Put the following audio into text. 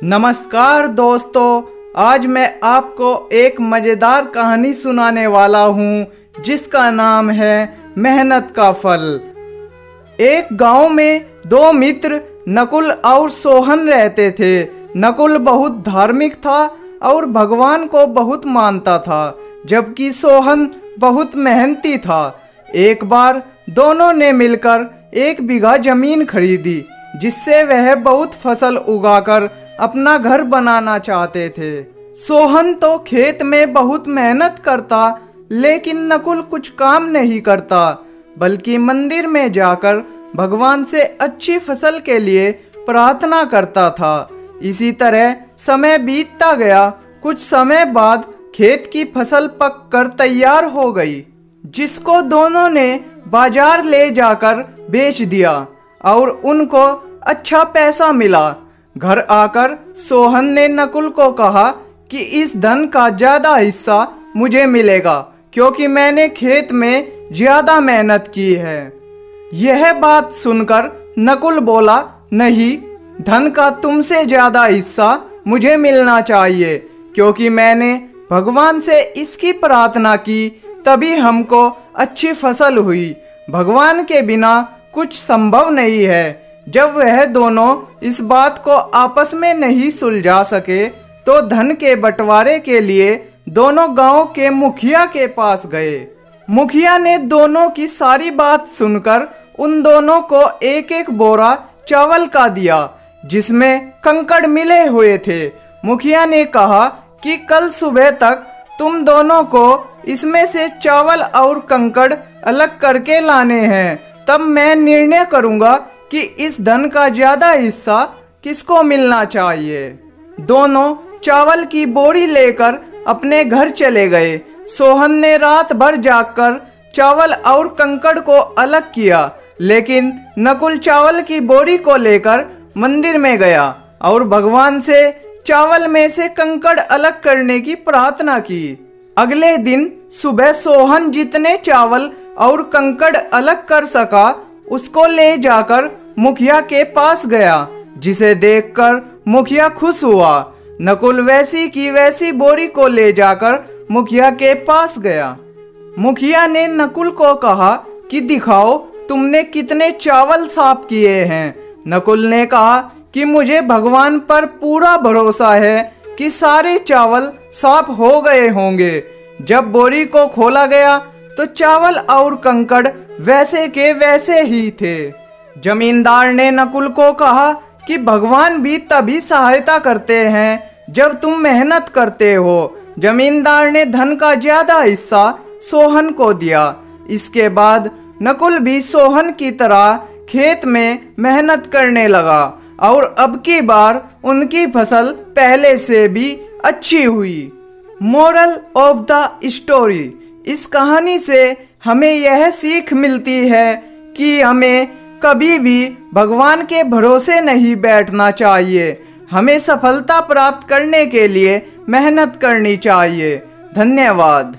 नमस्कार दोस्तों, आज मैं आपको एक मज़ेदार कहानी सुनाने वाला हूँ जिसका नाम है मेहनत का फल। एक गांव में दो मित्र नकुल और सोहन रहते थे। नकुल बहुत धार्मिक था और भगवान को बहुत मानता था, जबकि सोहन बहुत मेहनती था। एक बार दोनों ने मिलकर 1 बीघा जमीन खरीदी, जिससे वह बहुत फसल उगाकर अपना घर बनाना चाहते थे। सोहन तो खेत में बहुत मेहनत करता, लेकिन नकुल कुछ काम नहीं करता, बल्कि मंदिर में जाकर भगवान से अच्छी फसल के लिए प्रार्थना करता था। इसी तरह समय बीतता गया। कुछ समय बाद खेत की फसल पककर तैयार हो गई, जिसको दोनों ने बाजार ले जाकर बेच दिया और उनको अच्छा पैसा मिला। घर आकर सोहन ने नकुल को कहा कि इस धन का ज़्यादा हिस्सा मुझे मिलेगा, क्योंकि मैंने खेत में ज़्यादा मेहनत की है। यह बात सुनकर नकुल बोला, नहीं, धन का तुमसे ज़्यादा हिस्सा मुझे मिलना चाहिए, क्योंकि मैंने भगवान से इसकी प्रार्थना की, तभी हमको अच्छी फसल हुई। भगवान के बिना कुछ संभव नहीं है। जब वह दोनों इस बात को आपस में नहीं सुलझा सके, तो धन के बंटवारे के लिए दोनों गांव के मुखिया के पास गए। मुखिया ने दोनों की सारी बात सुनकर उन दोनों को 1-1 बोरा चावल का दिया, जिसमें कंकड़ मिले हुए थे। मुखिया ने कहा कि कल सुबह तक तुम दोनों को इसमें से चावल और कंकड़ अलग करके लाने हैं, तब मैं निर्णय करूंगा कि इस धन का ज़्यादा हिस्सा किसको मिलना चाहिए। दोनों चावल की बोरी लेकर अपने घर चले गए। सोहन ने रात भर जागकर चावल और कंकड़ को अलग किया, लेकिन नकुल चावल की बोरी को लेकर मंदिर में गया और भगवान से चावल में से कंकड़ अलग करने की प्रार्थना की। अगले दिन सुबह सोहन जितने चावल और कंकड़ अलग कर सका, उसको ले जाकर मुखिया के पास गया, जिसे देखकर मुखिया खुश हुआ। नकुल वैसी की वैसी बोरी को ले जाकर मुखिया के पास गया। मुखिया ने नकुल को कहा कि दिखाओ तुमने कितने चावल साफ किए हैं। नकुल ने कहा कि मुझे भगवान पर पूरा भरोसा है कि सारे चावल साफ हो गए होंगे। जब बोरी को खोला गया तो चावल और कंकड़ वैसे के वैसे ही थे। जमींदार ने नकुल को कहा कि भगवान भी तभी सहायता करते हैं जब तुम मेहनत करते हो। जमींदार ने धन का ज़्यादा हिस्सा सोहन को दिया। इसके बाद नकुल भी सोहन की तरह खेत में मेहनत करने लगा और अब की बार उनकी फसल पहले से भी अच्छी हुई। मोरल ऑफ द स्टोरी, इस कहानी से हमें यह सीख मिलती है कि हमें कभी भी भगवान के भरोसे नहीं बैठना चाहिए। हमें सफलता प्राप्त करने के लिए मेहनत करनी चाहिए। धन्यवाद।